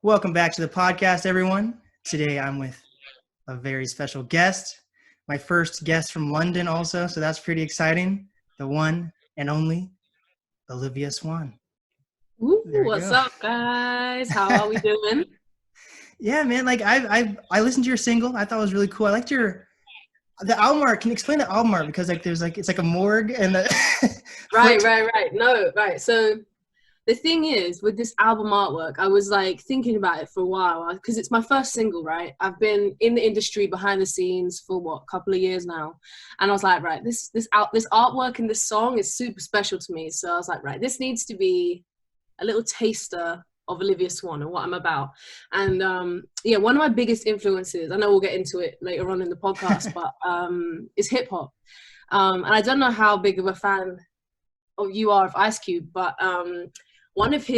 Welcome back to the podcast, everyone. Today I'm with a very special guest, my first guest from London also, so that's pretty exciting. The one and only Olivia Swann. Ooh, what's up, guys? How are we doing? Yeah, man, like I listened to your single. I thought it was really cool. I liked the album art. Can you explain the album art? Because it's like a morgue and the Right. So the thing is, with this album artwork, I was like thinking about it for a while because it's my first single, right? I've been in the industry behind the scenes for a couple of years now, and I was like, right, this artwork in this song is super special to me. So I was like, right, this needs to be a little taster of Olivia Swann and what I'm about. And one of my biggest influences, I know we'll get into it later on in the podcast, but is hip hop. And I don't know how big of a fan of you are of Ice Cube, but one of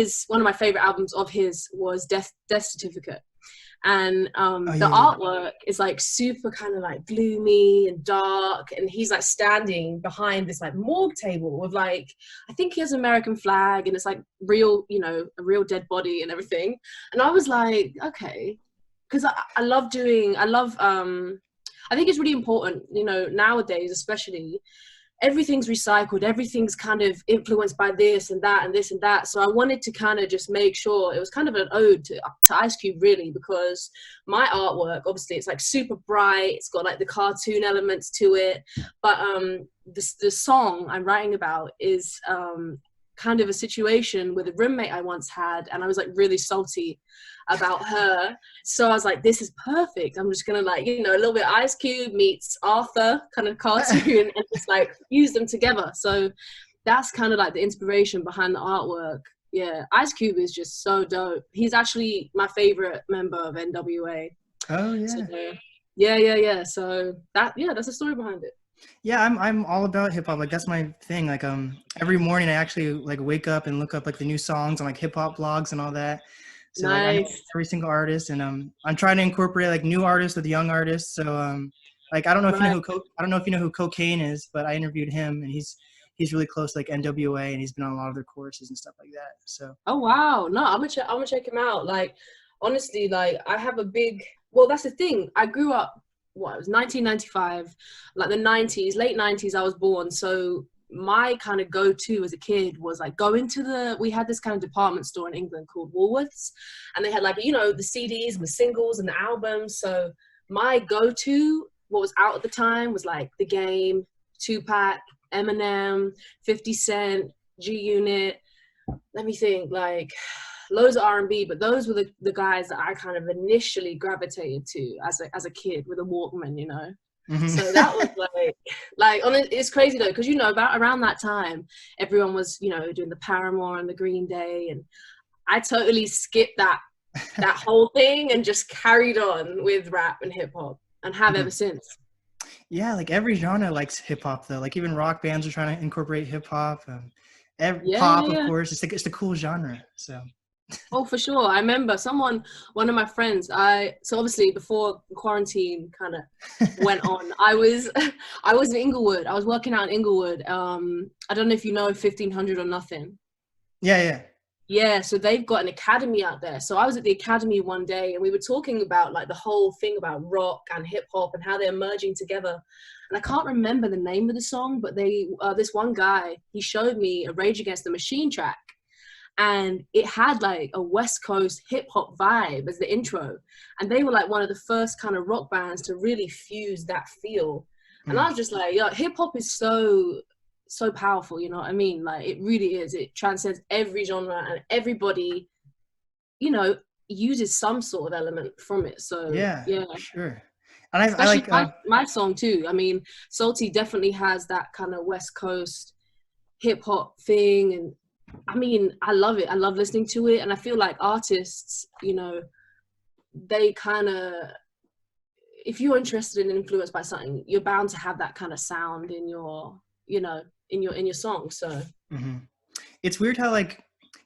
my favorite albums of his was Death Certificate. And the artwork is like super kind of like gloomy and dark, and he's like standing behind this like morgue table with like, I think he has an American flag, and it's like real, a real dead body and everything. And I was like, okay, because I think it's really important, nowadays especially, everything's recycled, everything's kind of influenced by this and that and this and that. So I wanted to kind of just make sure it was kind of an ode to Ice Cube, really, because my artwork, obviously, it's like super bright, it's got like the cartoon elements to it, but the song I'm writing about is kind of a situation with a roommate I once had, and I was like really salty about her. So I was like, this is perfect. I'm just gonna like, a little bit Ice Cube meets Arthur kind of cartoon and just like use them together. So that's kind of like the inspiration behind the artwork. Yeah, Ice Cube is just so dope. He's actually my favorite member of NWA. Oh yeah. So, yeah. So that's the story behind it. Yeah, I'm all about hip hop. Like that's my thing. Like every morning I actually like wake up and look up like the new songs on like hip hop blogs and all that. So nice. Like, I know every single artist, and I'm trying to incorporate like new artists with young artists. So like I don't know if you know who Cocaine is, but I interviewed him, and he's really close to like NWA, and he's been on a lot of their courses and stuff like that. So oh wow, no, I'm gonna check him out. Like honestly, like I have that's the thing. I grew up. It was 1995, like the 90s, late 90s I was born. So my kind of go-to as a kid was like going to we had this kind of department store in England called Woolworths, and they had like, the CDs and the singles and the albums. So my go-to, what was out at the time, was like The Game, Tupac, Eminem, 50 Cent, G-Unit. Let me think, like loads of R&B, but those were the guys that I kind of initially gravitated to as a kid with a Walkman, Mm-hmm. So that was it's crazy though, because about around that time everyone was doing the Paramore and the Green Day, and I totally skipped that whole thing and just carried on with rap and hip hop, and have ever since. Yeah, like every genre likes hip hop though. Like even rock bands are trying to incorporate hip hop. Pop, of course, it's the cool genre. So. Oh, for sure. I remember one of my friends, so obviously before quarantine kind of went on, I was in Inglewood. I was working out in Inglewood. I don't know if you know 1500 or Nothing. Yeah, so they've got an academy out there. So I was at the academy one day, and we were talking about like the whole thing about rock and hip hop and how they're merging together. And I can't remember the name of the song, but this one guy, he showed me a Rage Against the Machine track. And it had like a West Coast hip hop vibe as the intro. And they were like one of the first kind of rock bands to really fuse that feel. And I was just like, hip hop is so powerful, you know what I mean? Like it really is. It transcends every genre, and everybody, uses some sort of element from it. So yeah, sure. And I like my song too. I mean, Salty definitely has that kind of West Coast hip hop thing, and I mean, I love it. I love listening to it. And I feel like artists, they kind of, if you're interested and influenced by something, you're bound to have that kind of sound in your, in your song. So It's weird how like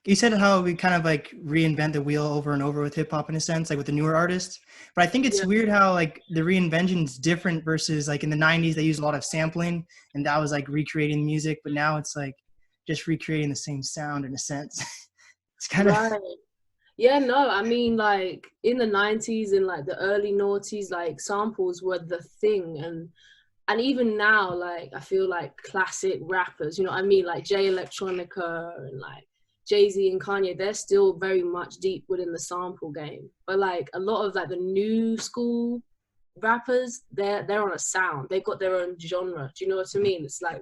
you said how we kind of like reinvent the wheel over and over with hip hop in a sense, like with the newer artists. But I think it's weird how like the reinvention is different versus like in the 90s, they used a lot of sampling, and that was like recreating music. But now it's like just recreating the same sound in a sense. It's kind of Yeah, no, I mean, like in the 90s and like the early noughties, like samples were the thing. And even now, like I feel like classic rappers, you know what I mean? Like Jay Electronica and like Jay-Z and Kanye, they're still very much deep within the sample game. But like a lot of like the new school rappers, they're on a sound. They've got their own genre. Do you know what I mean? It's like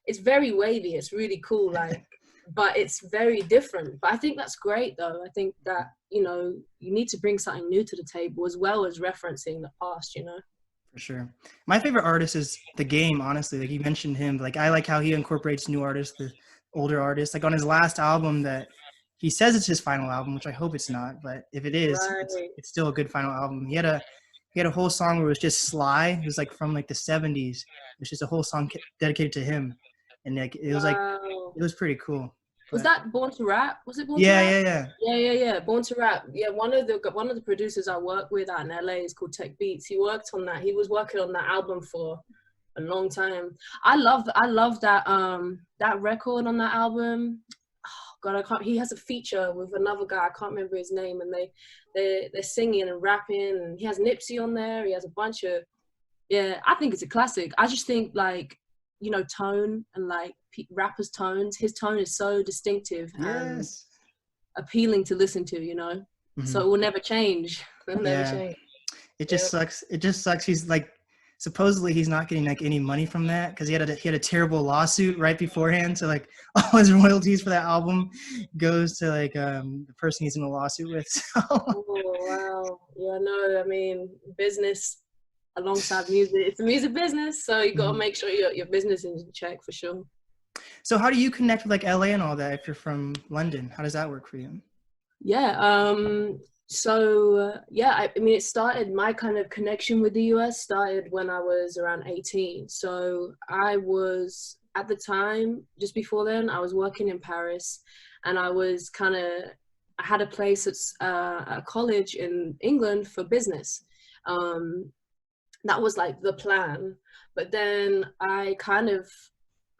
it's very wavy. It's really cool. Like, but it's very different. But I think that's great though. I think that, you know, you need to bring something new to the table as well as referencing the past, you know? For sure. My favorite artist is The Game, honestly. Like you mentioned him. Like I like how he incorporates new artists, the older artists. Like on his last album that he says it's his final album, which I hope it's not, but if it is, Right. it's still a good final album. He had a whole song where it was just Sly. It was like from like the 70s. It's just a whole song dedicated to him. And like Wow. it was pretty cool. Was But that Born to Rap? Was it Born to yeah, Rap? yeah, yeah. Yeah. Born to Rap. Yeah, one of the producers I work with out in LA is called Tech Beats. He worked on that. He was working on that album for a long time. I love that record on that album. Oh, God, I can't. He has a feature with another guy. I can't remember his name, and they're singing and rapping. And he has Nipsey on there. He has a bunch of, yeah. I think it's a classic. I just think like, you know, tone and like rappers' tones. His tone is so distinctive and Yes. appealing to listen to, you know. So it will never change. It'll never Yeah. change. It just sucks. It just sucks. He's like, supposedly he's not getting like any money from that because he had a terrible lawsuit right beforehand. So like all his royalties for that album goes to like the person he's in a lawsuit with. So Oh wow. Yeah, no, I mean, business alongside music. It's a music business, so you gotta make sure your business is in check for sure. So how do you connect with like LA and all that if you're from London? How does that work for you? Yeah. I mean, it started, my kind of connection with the US started when I was around 18. So I was, at the time, just before then, I was working in Paris, and I had a place at a college in England for business. That was like the plan. But then I kind of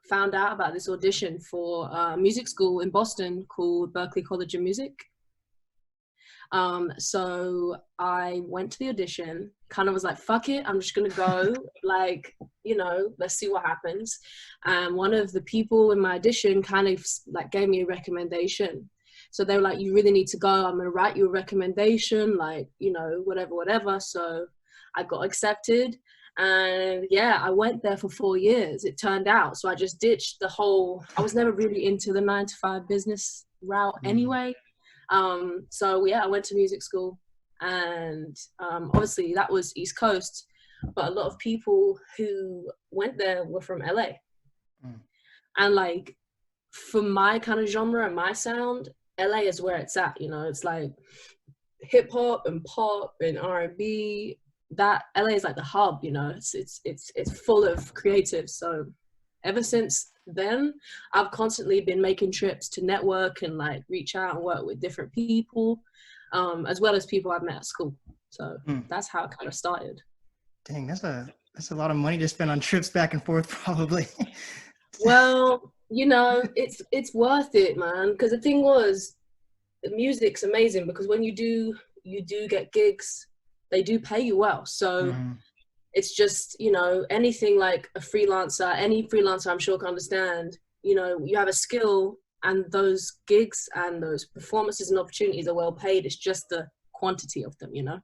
found out about this audition for a music school in Boston called Berklee College of Music. So I went to the audition, kind of was like, fuck it, I'm just gonna go, like, you know, let's see what happens. And one of the people in my audition kind of like gave me a recommendation. So they were like, you really need to go, I'm gonna write you a recommendation, like, you know, whatever. So I got accepted. And yeah, I went there for 4 years, it turned out. So I just ditched I was never really into the 9-to-5 business route anyway. So yeah, I went to music school, and obviously that was East Coast, but a lot of people who went there were from LA. And like, for my kind of genre and my sound, LA is where it's at, you know. It's like hip hop and pop and R&B. That LA is like the hub, you know. It's full of creatives. So ever since then, I've constantly been making trips to network and like reach out and work with different people, as well as people I've met at school. So that's how it kind of started. Dang, that's a lot of money to spend on trips back and forth, probably. Well, you know, it's worth it, man. Because the thing was, the music's amazing, because when you do get gigs, they do pay you well. So it's just, you know, anything like any freelancer I'm sure can understand, you know, you have a skill, and those gigs and those performances and opportunities are well paid. It's just the quantity of them, you know.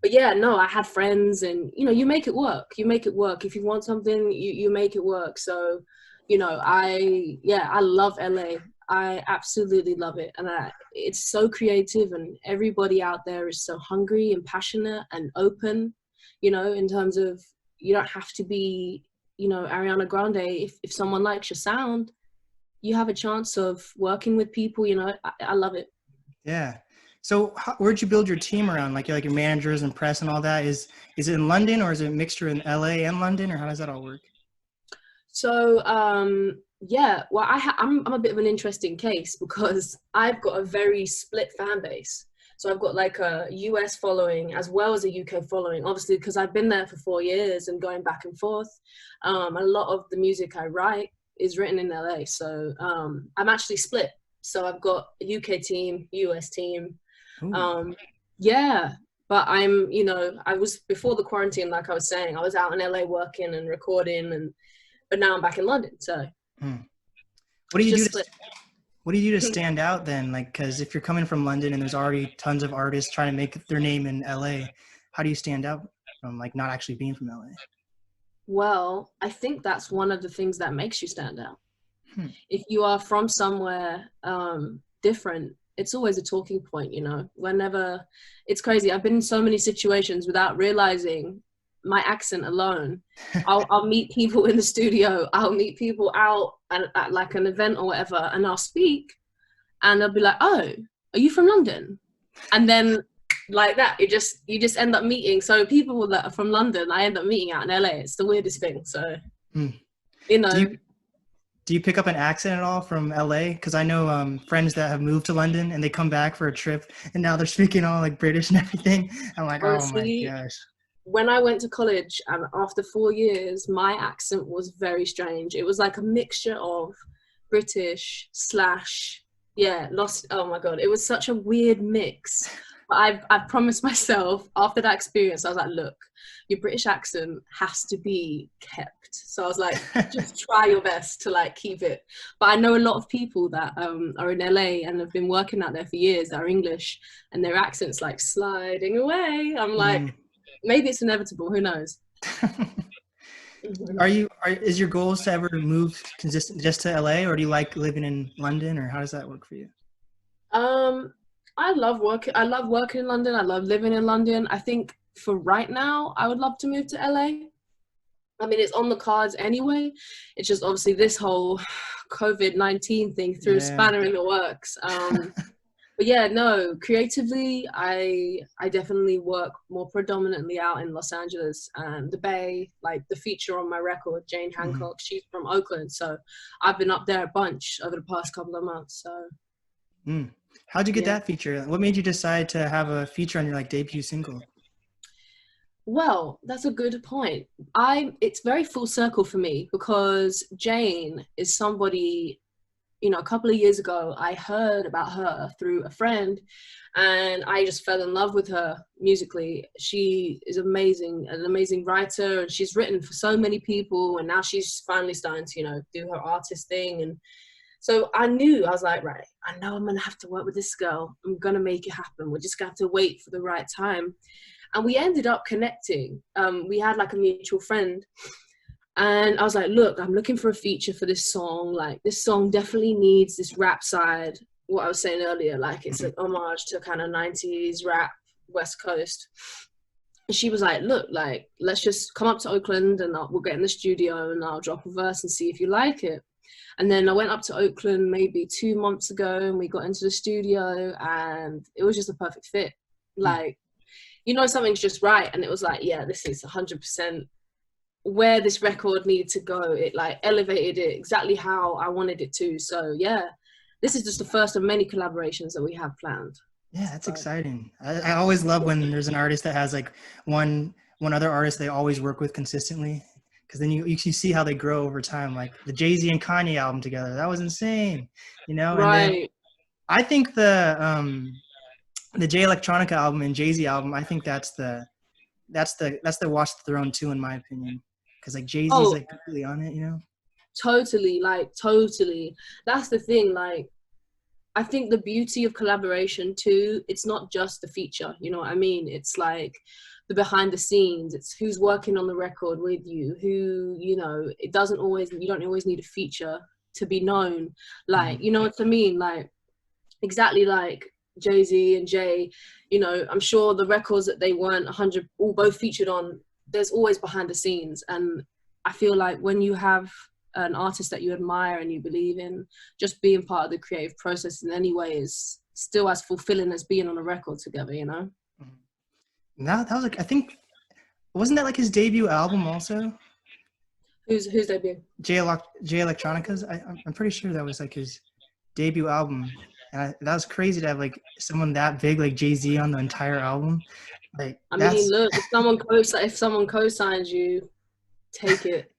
But yeah, no, I had friends, and, you know, you make it work. If you want something, you make it work. So, you know, I love LA. I absolutely love it. And it's so creative, and everybody out there is so hungry and passionate and open, you know, in terms of, you don't have to be, you know, Ariana Grande. If someone likes your sound, you have a chance of working with people, you know. I love it. Yeah. So where'd you build your team around? Like your managers and press and all that? Is it in London, or is it a mixture in LA and London, or how does that all work? So, yeah, well, I'm a bit of an interesting case, because I've got a very split fan base. So I've got like a US following as well as a UK following, obviously, because I've been there for 4 years and going back and forth. A lot of the music I write is written in LA. So I'm actually split. So I've got a UK team, US team. Ooh. Yeah, but I'm, I was, before the quarantine, like I was saying, I was out in LA working and recording, but now I'm back in London. So What do you do just to, what do you do to stand out then? Like, because if you're coming from London and there's already tons of artists trying to make their name in LA, how do you stand out from like not actually being from LA? Well, I think that's one of the things that makes you stand out. If you are from somewhere different, it's always a talking point, whenever. It's crazy. I've been in so many situations without realizing my accent alone. I'll meet people in the studio, I'll meet people out at like an event or whatever, and I'll speak and they'll be like, oh, are you from London? And then like that, you just end up meeting. So people that are from London, I end up meeting out in LA. It's the weirdest thing. So Do you pick up an accent at all from LA? Because I know friends that have moved to London and they come back for a trip and now they're speaking all like British and everything. I'm like, honestly, oh my gosh. When I went to college and after 4 years, my accent was very strange. It was like a mixture of British / lost. Oh my God. It was such a weird mix. But I've promised myself after that experience, I was like, look, your British accent has to be kept. So I was like, just try your best to like keep it. But I know a lot of people that are in LA and have been working out there for years that are English and their accent's like sliding away. I'm like, maybe it's inevitable. Who knows? Is your goal to ever move just to LA, or do you like living in London, or how does that work for you? I love working in London. I love living in London. I think for right now, I would love to move to LA. I mean, it's on the cards anyway. It's just obviously this whole COVID-19 thing threw a spanner in the works. But yeah, no, creatively, I definitely work more predominantly out in Los Angeles and the Bay. Like the feature on my record, Jane Hancock, she's from Oakland. So I've been up there a bunch over the past couple of months. So. How'd you get that feature? What made you decide to have a feature on your like debut single? Well, that's a good point. It's very full circle for me because Jane is somebody, a couple of years ago, I heard about her through a friend and I just fell in love with her musically. She is an amazing writer, and she's written for so many people, and now she's finally starting to, do her artist thing. And so I was like, right, I know I'm going to have to work with this girl. I'm going to make it happen. We're just going to have to wait for the right time. And we ended up connecting. We had like a mutual friend. And I was like, look, I'm looking for a feature for this song. Like, this song definitely needs this rap side. What I was saying earlier, like it's an homage to kind of 90s rap, West Coast. And she was like, look, like, let's just come up to Oakland and we'll get in the studio and I'll drop a verse and see if you like it. And then I went up to Oakland maybe 2 months ago and we got into the studio and it was just a perfect fit. Like, something's just right. And it was like, yeah, this is 100% where this record needed to go. It like elevated it exactly how I wanted it to. So yeah, this is just the first of many collaborations that we have planned. Yeah, that's exciting. I always love when there's an artist that has like one other artist they always work with consistently. Because then you see how they grow over time. Like the Jay-Z and Kanye album together, that was insane, Right. And then I think the Jay Electronica album and Jay-Z album, I think that's the Watch the Throne too, in my opinion. Because like Jay-Z's like completely on it, Totally, totally. That's the thing. Like, I think the beauty of collaboration too, it's not just the feature. You know what I mean? It's like the behind the scenes. It's who's working on the record with you, who, you don't always need a feature to be known. Like, you know what I mean? Like, exactly like Jay-Z and Jay, I'm sure the records that they weren't 100 all both featured on, there's always behind the scenes. And I feel like when you have an artist that you admire and you believe in, just being part of the creative process in any way is still as fulfilling as being on a record together, That was like, I think, wasn't that like his debut album also? Whose debut? Jay Electronica's? I'm pretty sure that was like his debut album. And that was crazy to have like someone that big like Jay-Z on the entire album. Like, I mean, look, if someone co-signs you, take it.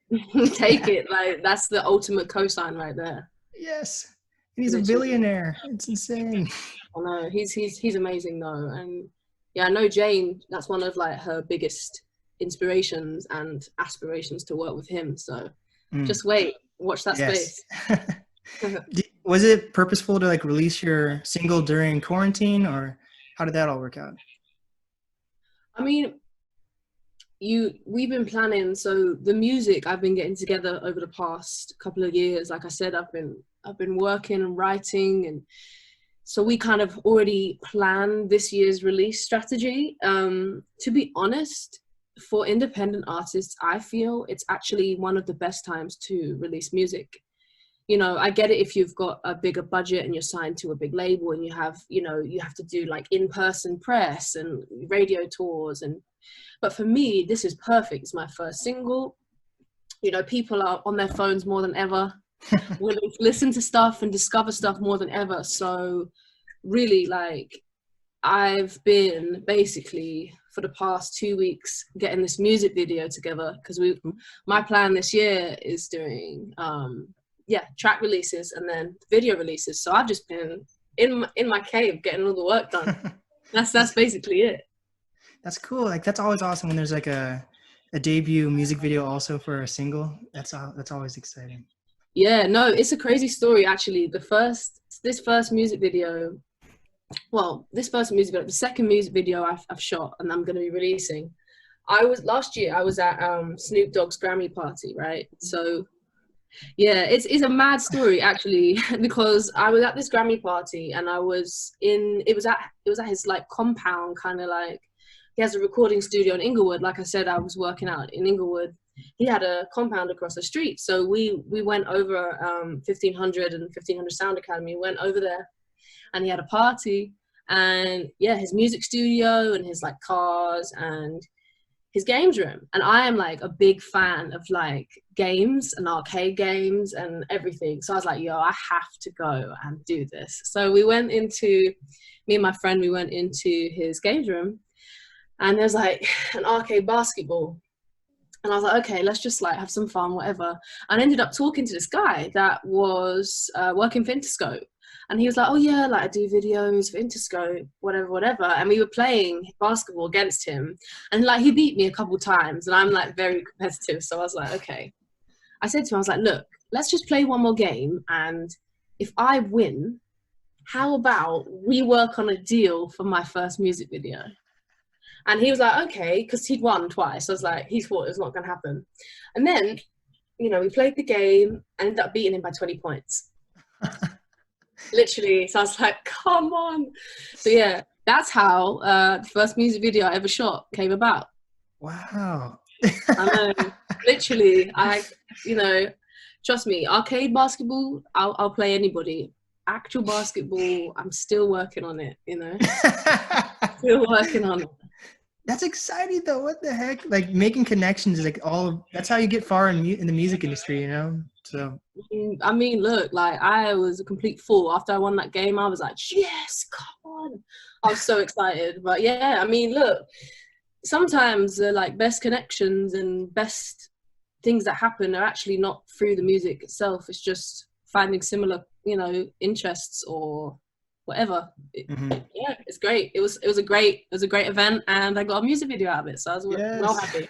Take it. Like, that's the ultimate co-sign right there. Yes. He's a literally. billionaire. It's insane. I know he's amazing though, and yeah, I know Jane. That's one of like her biggest inspirations and aspirations to work with him. So just wait, watch that Yes. space. Was it purposeful to like release your single during quarantine, or how did that all work out? I mean, we've been planning. So the music I've been getting together over the past couple of years. Like I said, I've been working and writing, and so we kind of already planned this year's release strategy. To be honest, for independent artists, I feel it's actually one of the best times to release music. You know, I get it if you've got a bigger budget and you're signed to a big label and you have to do like in-person press and radio tours, but for me, this is perfect. It's my first single. You know, people are on their phones more than ever, willing to listen to stuff and discover stuff more than ever. So really, like, I've been basically for the past 2 weeks getting this music video together, because my plan this year is doing track releases and then video releases. So I've just been in my cave getting all the work done. That's basically it. That's cool. Like, that's always awesome when there's like a debut music video also for a single. That's always exciting. Yeah, no, it's a crazy story actually. The second music video I've shot and I'm going to be releasing. Last year I was at Snoop Dogg's Grammy party, right? So yeah, it's a mad story actually, because I was at this Grammy party and it was at his like compound, kind of like, he has a recording studio in Inglewood. Like I said, I was working out in Inglewood. He had a compound across the street. So we went over 1500 and 1500 Sound Academy, went over there, and he had a party. And yeah, his music studio and his like cars and his games room. And I am like a big fan of like games and arcade games and everything. So I was like, yo, I have to go and do this. So me and my friend, we went into his games room, and there's like an arcade basketball. And I was like, okay, let's just like have some fun, whatever. And I ended up talking to this guy that was working for Interscope. And he was like, oh yeah, like I do videos for Interscope, whatever. And we were playing basketball against him. And like he beat me a couple times, and I'm like very competitive. So I was like, okay. I said to him, I was like, look, let's just play one more game. And if I win, how about we work on a deal for my first music video? And he was like, okay, because he'd won twice. I was like, he thought it was not going to happen. And then, you know, we played the game and ended up beating him by 20 points. Literally. So I was like, come on. So yeah, that's how the first music video I ever shot came about. Wow. I know. Literally, trust me, arcade basketball, I'll play anybody. Actual basketball, I'm still working on it, you know. Still working on it. That's exciting though. What the heck? Like making connections is like that's how you get far in the music industry, you know? So I mean, look, like I was a complete fool. After I won that game, I was like, yes, come on. I was so excited. But yeah, I mean, look, sometimes the like best connections and best things that happen are actually not through the music itself. It's just finding similar, you know, interests or whatever. Yeah, it's great. It was a great event, and I got a music video out of it, so I was well happy.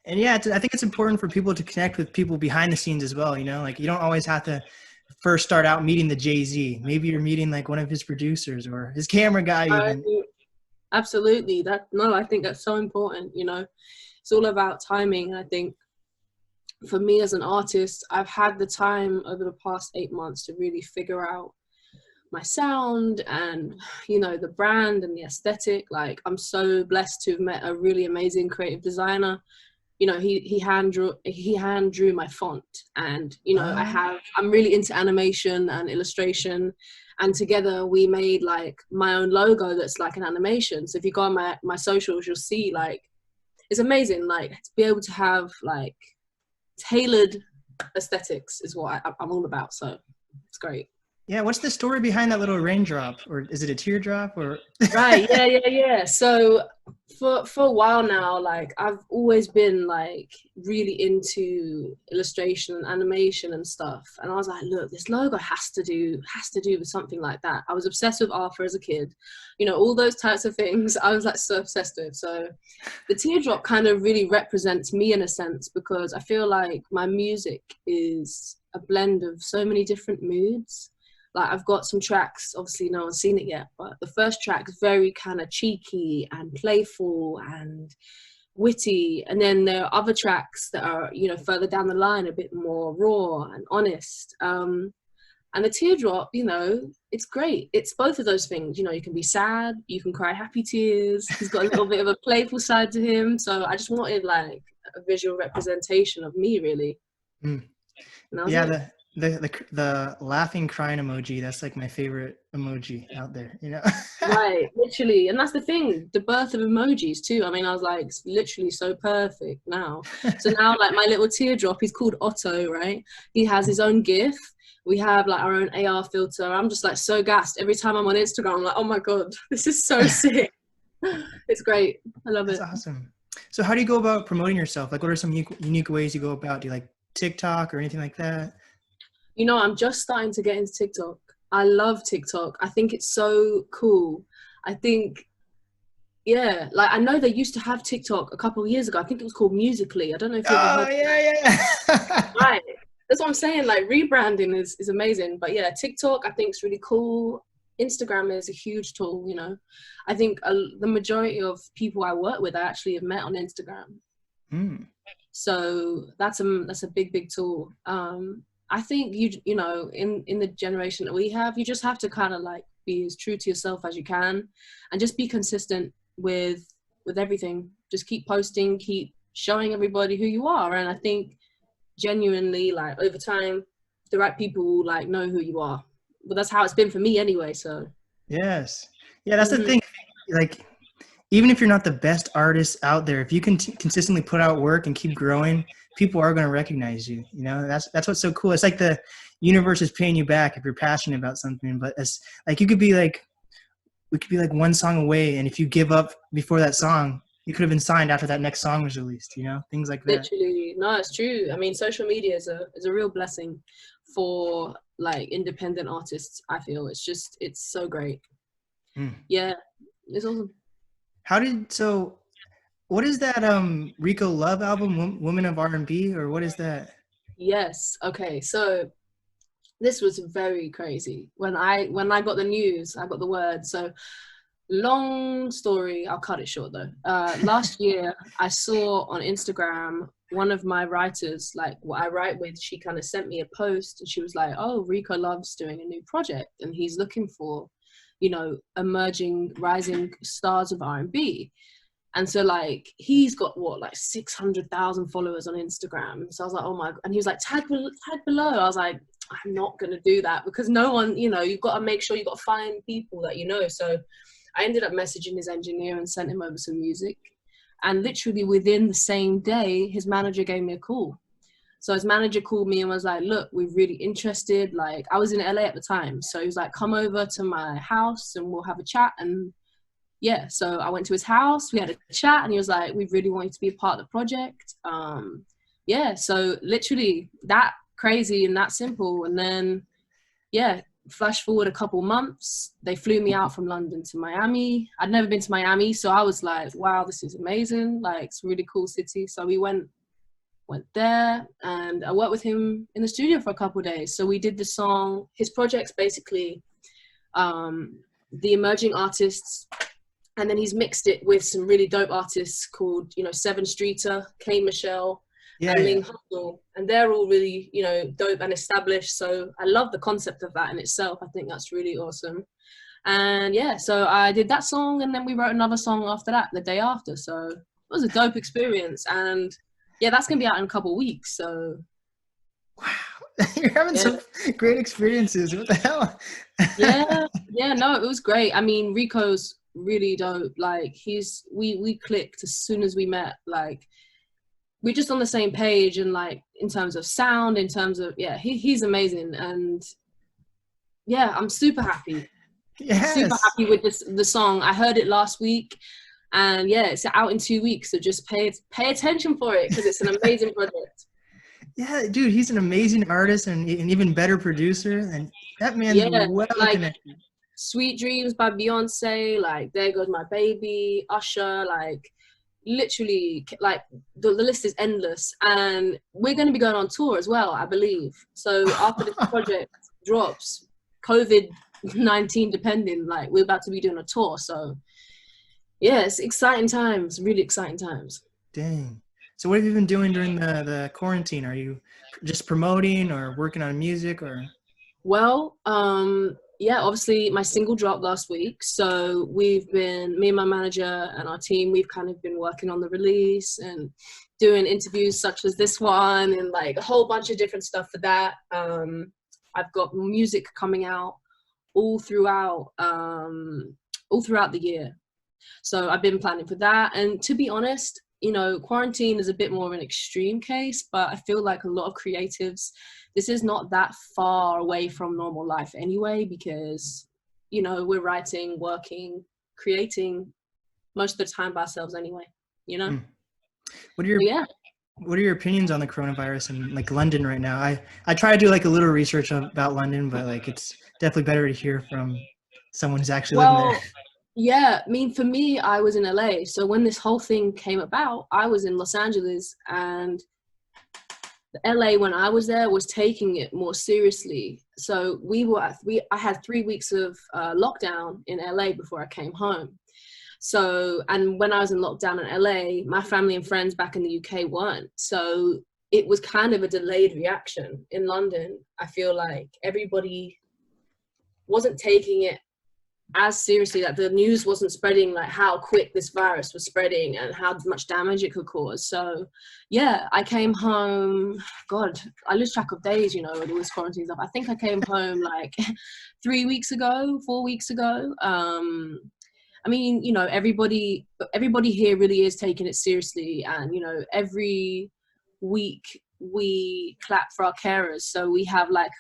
And yeah, I think it's important for people to connect with people behind the scenes as well, you know, like you don't always have to first start out meeting the Jay-Z. Maybe you're meeting like one of his producers or his camera guy even. Absolutely. I think that's so important, you know. It's all about timing. I think for me as an artist, I've had the time over the past 8 months to really figure out my sound and, you know, the brand and the aesthetic. Like, I'm so blessed to have met a really amazing creative designer. You know, he hand drew my font, and, you know, I'm really into animation and illustration, and together we made like my own logo that's like an animation. So if you go on my socials, you'll see, like, it's amazing, like, to be able to have like tailored aesthetics is what I'm all about. So it's great. Yeah, what's the story behind that little raindrop? Or is it a teardrop or Right, yeah. So for a while now, like I've always been like really into illustration and animation and stuff. And I was like, look, this logo has to do with something like that. I was obsessed with Arthur as a kid, all those types of things. I was like so obsessed with. So the teardrop kind of really represents me in a sense, because I feel like my music is a blend of so many different moods. Like I've got some tracks, obviously no one's seen it yet, but the first track is very kind of cheeky and playful and witty. And then there are other tracks that are, further down the line, a bit more raw and honest. And the teardrop, it's great. It's both of those things. You can be sad, you can cry happy tears. He's got a little bit of a playful side to him. So I just wanted like a visual representation of me, really. Mm. Yeah, the laughing crying emoji, that's like my favorite emoji out there, Right, literally. And that's the thing, the birth of emojis too. I mean, I was like, it's literally so perfect now. So now like my little teardrop, he's called Otto, right? He has his own GIF. We have like our own AR filter. I'm just like so gassed every time I'm on Instagram. I'm like, oh my god, this is so sick. It's great. I love it. That's awesome. So how do you go about promoting yourself? Like what are some unique ways you go about? Do you like TikTok or anything like that? I'm just starting to get into TikTok. I love TikTok. I think it's so cool. I think, yeah, like I know they used to have TikTok a couple of years ago. I think it was called Musical.ly. I don't know if you've ever heard. Yeah. Right. That's what I'm saying. Like rebranding is amazing. But yeah, TikTok I think is really cool. Instagram is a huge tool. I think the majority of people I work with I actually have met on Instagram. So that's a big tool. I think in the generation that we have, you just have to kind of like be as true to yourself as you can, and just be consistent with everything. Just keep posting, keep showing everybody who you are, and I think genuinely, like over time, the right people will like know who you are. But that's how it's been for me anyway. So yes, yeah, that's the thing. Like even if you're not the best artist out there, if you can consistently put out work and keep growing, people are going to recognize you. That's what's so cool. It's like the universe is paying you back if you're passionate about something. But it's like we could be like one song away, and if you give up before that song, you could have been signed after that next song was released. Things like that. Literally, no, it's true. I mean, social media is a real blessing for like independent artists. I feel it's so great. Yeah, it's awesome. What is that Rico Love album, Woman of R&B, or what is that? Yes. Okay. So this was very crazy. When I got the news, I got the word. So long story, I'll cut it short though. Last year, I saw on Instagram one of my writers, like what I write with, she kind of sent me a post and she was like, oh, Rico Love's doing a new project and he's looking for, emerging, rising stars of R&B. And so like, he's got like 600,000 followers on Instagram. So I was like, oh my God. And he was like, tag below. I was like, I'm not going to do that because no one, you've got to make sure you've got to find people that So I ended up messaging his engineer and sent him over some music. And literally within the same day, his manager gave me a call. So his manager called me and was like, look, we're really interested. Like I was in LA at the time. So he was like, come over to my house and we'll have a chat. And yeah, so I went to his house, we had a chat and he was like, we really want you to be a part of the project. Yeah, so literally that crazy and that simple. And then, yeah, flash forward a couple months, they flew me out from London to Miami. I'd never been to Miami, so I was like, wow, this is amazing. Like, it's a really cool city. So we went there and I worked with him in the studio for a couple of days. So we did the song. His project's basically the emerging artists, and then he's mixed it with some really dope artists called, Seven Streeter, K Michelle, and Ling Hustle, and they're all really, dope and established. So I love the concept of that in itself. I think that's really awesome. And yeah, so I did that song, and then we wrote another song after that, the day after. So it was a dope experience, and yeah, that's gonna be out in a couple of weeks. So wow, you're having some great experiences. What the hell? yeah, no, it was great. I mean, Rico's really dope. Like we clicked as soon as we met. Like we're just on the same page, and like in terms of sound, in terms of he's amazing. And yeah, I'm super happy. Super Yes. happy with the song. I heard it last week, and yeah, it's out in 2 weeks. So just pay attention for it because it's an amazing project. Yeah, dude, he's an amazing artist and an even better producer. And that man's Yeah, well like connected. Sweet Dreams by Beyonce, like There Goes My Baby, Usher, like literally, like the list is endless. And we're going to be going on tour as well, I believe. So after this project drops, COVID-19 depending, like we're about to be doing a tour. So yeah, it's exciting times, really exciting times. Dang. So what have you been doing during the quarantine? Are you just promoting or working on music or? Well, yeah, obviously my single dropped last week. So me and my manager and our team, we've kind of been working on the release and doing interviews such as this one and like a whole bunch of different stuff for that. I've got music coming out all throughout the year. So I've been planning for that. And to be honest, quarantine is a bit more of an extreme case, but I feel like a lot of creatives, this is not that far away from normal life anyway, because, we're writing, working, creating most of the time by ourselves anyway, What are your opinions on the coronavirus in like London right now? I try to do like a little research about London, but like it's definitely better to hear from someone who's actually living there. Yeah, I mean, for me, I was in LA. So when this whole thing came about, I was in Los Angeles, and LA, when I was there, was taking it more seriously. So I had 3 weeks of lockdown in LA before I came home. So, and when I was in lockdown in LA, my family and friends back in the UK weren't. So it was kind of a delayed reaction. In London, I feel like everybody wasn't taking it as seriously, that the news wasn't spreading like how quick this virus was spreading and how much damage it could cause. So yeah, I came home, God, I lose track of days, with all this quarantine stuff. I think I came home like 4 weeks ago. I mean, everybody here really is taking it seriously, and every week we clap for our carers. So we have like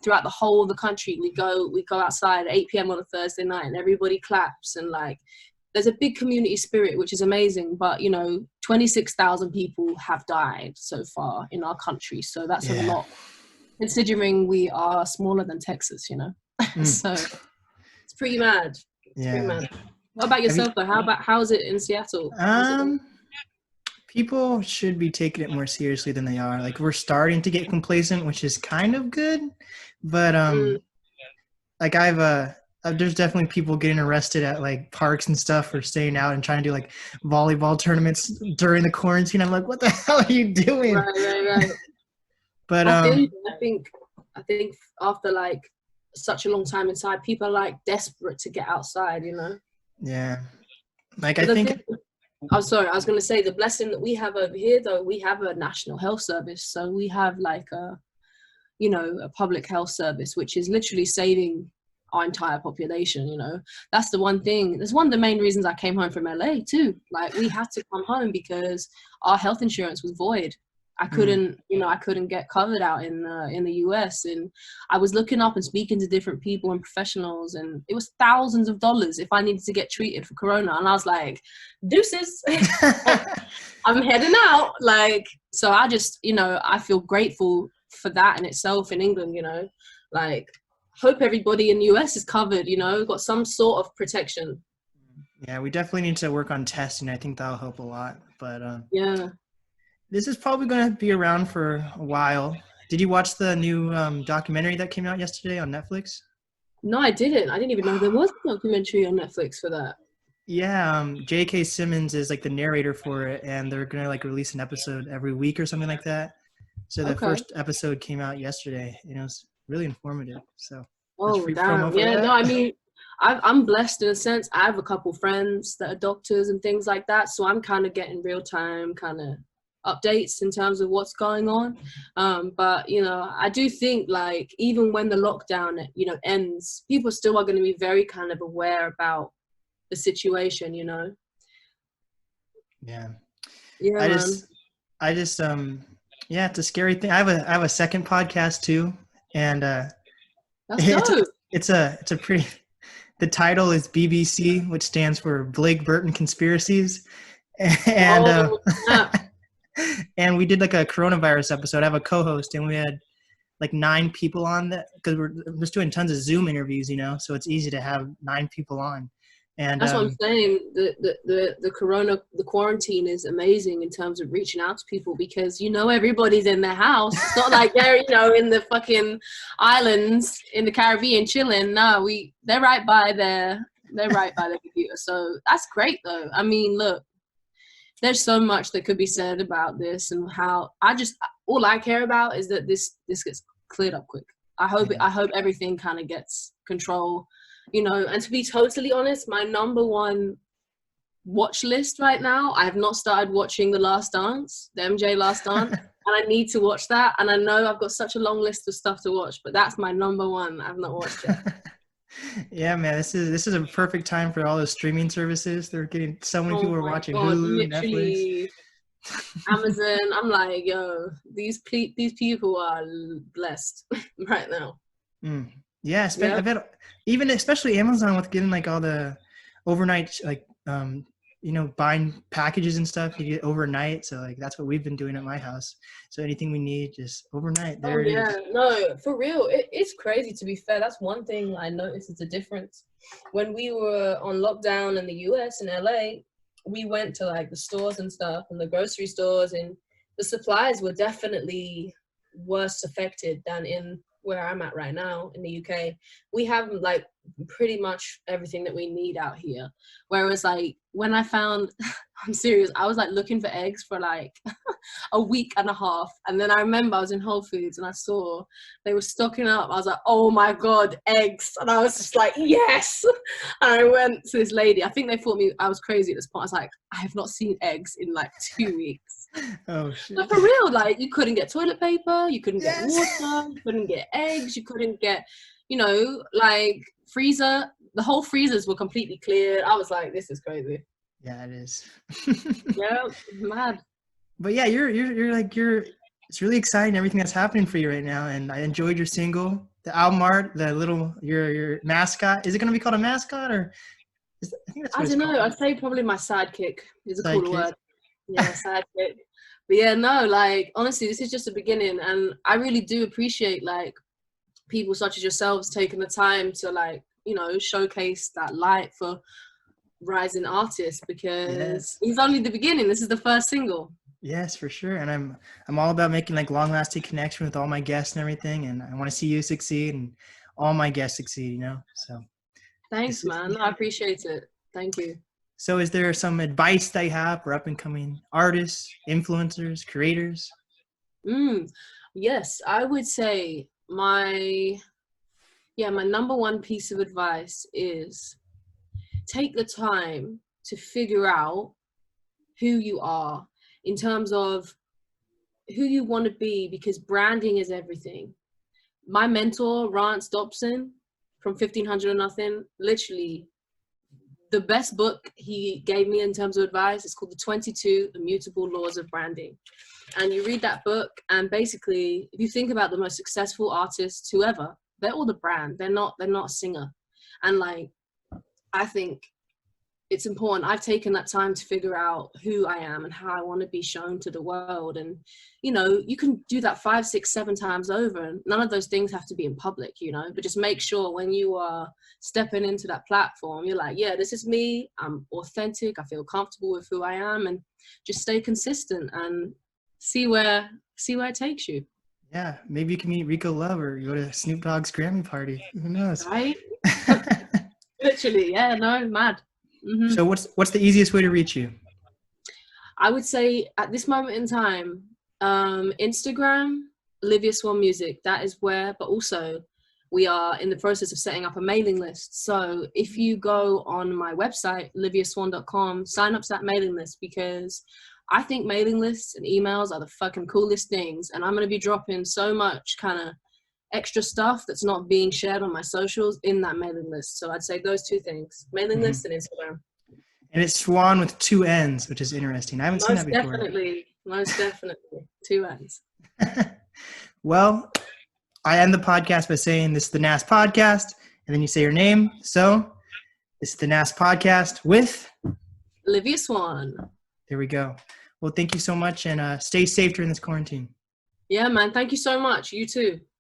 throughout the whole of the country, we go outside at 8 p.m. on a Thursday night, and everybody claps, and like there's a big community spirit, which is amazing. But 26,000 people have died so far in our country, so that's a lot considering we are smaller than Texas. So it's pretty mad. Pretty mad. What about yourself though? How's it in Seattle? People should be taking it more seriously than they are. Like we're starting to get complacent, which is kind of good, but like there's definitely people getting arrested at like parks and stuff for staying out and trying to do like volleyball tournaments during the quarantine. I'm like, what the hell are you doing? Right. But I think after like such a long time inside, people are like desperate to get outside, Yeah. Like but I'm sorry, I was going to say the blessing that we have over here, though, we have a national health service. So we have like a public health service, which is literally saving our entire population. That's the one thing. That's one of the main reasons I came home from LA too. Like we had to come home because our health insurance was void. I couldn't get covered out in the US, and I was looking up and speaking to different people and professionals, and it was thousands of dollars if I needed to get treated for corona, and I was like, deuces, I'm heading out. Like, so I just, I feel grateful for that in itself in England, like hope everybody in the US is covered, got some sort of protection. Yeah, we definitely need to work on testing. I think that'll help a lot, but yeah. This is probably going to be around for a while. Did you watch the new documentary that came out yesterday on Netflix? No, I didn't. I didn't even know there was a documentary on Netflix for that. Yeah, J.K. Simmons is like the narrator for it, and they're going to like release an episode every week or something like that. So the first episode came out yesterday, and it was really informative. So damn. Yeah, no, I mean, I'm blessed in a sense. I have a couple friends that are doctors and things like that, so I'm kind of getting real time kind of updates in terms of what's going on, but I do think like even when the lockdown ends, people still are going to be very kind of aware about the situation. Yeah I just yeah, it's a scary thing. I have a second podcast too, and that's dope. it's a pretty. The title is BBC, which stands for Blake Burton Conspiracies, and Oh, snap. and we did like a coronavirus episode. I have a co-host, and we had like 9 people on that because we're just doing tons of Zoom interviews, so it's easy to have 9 people on. And That's what I'm saying. The quarantine is amazing in terms of reaching out to people because everybody's in their house. It's not like they're in the fucking islands in the Caribbean chilling. No, they're right by their computer. So that's great though. I mean, look, there's so much that could be said about this and how all I care about is that this gets cleared up quick. I hope everything kind of gets control. And to be totally honest, my number one watch list right now, I have not started watching The Last Dance, the MJ Last Dance, and I need to watch that. And I know I've got such a long list of stuff to watch, but that's my number one I've not watched yet. Yeah, man, this is a perfect time for all those streaming services. They're getting so many people are watching Hulu, Netflix, Amazon. I'm like, yo, these people are blessed right now. Yeah, I bet even especially Amazon with getting like all the overnight like buying packages and stuff, you get overnight. So like that's what we've been doing at my house. So anything we need, just overnight. There it is. No, for real. It's crazy, to be fair. That's one thing I noticed is a difference. When we were on lockdown in the US and LA, we went to like the stores and stuff and the grocery stores, and the supplies were definitely worse affected than in where I'm at right now in the UK. We have like pretty much everything that we need out here. Whereas like when I found, I'm serious, I was like looking for eggs for like a week and a half. And then I remember I was in Whole Foods and I saw they were stocking up. I was like, oh my God, eggs. And I was just like, yes. And I went to this lady. I think they thought I was crazy at this point. I was like, I have not seen eggs in like 2 weeks. Oh shit. But for real, like you couldn't get toilet paper, you couldn't get water, you couldn't get eggs, you couldn't get, like freezer. The whole freezers were completely cleared. I was like, this is crazy. Yeah, it is. Yeah, mad. But yeah, it's really exciting everything that's happening for you right now. And I enjoyed your single, the album art, your mascot. Is it going to be called a mascot or? I think that's what I don't know. I'd say probably my sidekick is a cool word. Yeah, sidekick. But yeah, no, like honestly, this is just the beginning, and I really do appreciate like people such as yourselves taking the time to like showcase that light for rising artists, because it's only the beginning. This is the first single. Yes, for sure. And I'm all about making like long-lasting connection with all my guests and everything, and I want to see you succeed and all my guests succeed. So. Thanks, man. I appreciate it. Thank you. So is there some advice that you have for up-and-coming artists, influencers, creators? Yes, I would say my number one piece of advice is take the time to figure out who you are in terms of who you want to be, because branding is everything. My mentor, Rance Dobson from 1500 or Nothing, literally the best book he gave me in terms of advice is called The 22 Immutable Laws of Branding. And you read that book, and basically, if you think about the most successful artists, whoever, they're all the brand. They're not a singer. And like, I think it's important. I've taken that time to figure out who I am and how I want to be shown to the world. And, you can do that 5, 6, 7 times over. And none of those things have to be in public, but just make sure when you are stepping into that platform, you're like, yeah, this is me. I'm authentic. I feel comfortable with who I am, and just stay consistent and see where it takes you. Yeah. Maybe you can meet Rico Love or go to Snoop Dogg's Grammy party. Who knows? Right? Literally. Yeah, no, mad. Mm-hmm. So what's the easiest way to reach you? I would say at this moment in time, Instagram, Olivia Swann Music, that is where, but also we are in the process of setting up a mailing list. So if you go on my website, oliviaswann.com, sign up to that mailing list, because I think mailing lists and emails are the fucking coolest things. And I'm going to be dropping so much kind of extra stuff that's not being shared on my socials in that mailing list. So I'd say those 2 things, mailing list and Instagram. And it's Swann with 2 N's, which is interesting. I haven't seen that before. Most definitely. 2 N's. Well, I end the podcast by saying this is the NAST Podcast, and then you say your name. So this is the NAST Podcast with Olivia Swann. There we go. Well, thank you so much, and stay safe during this quarantine. Yeah, man. Thank you so much. You too.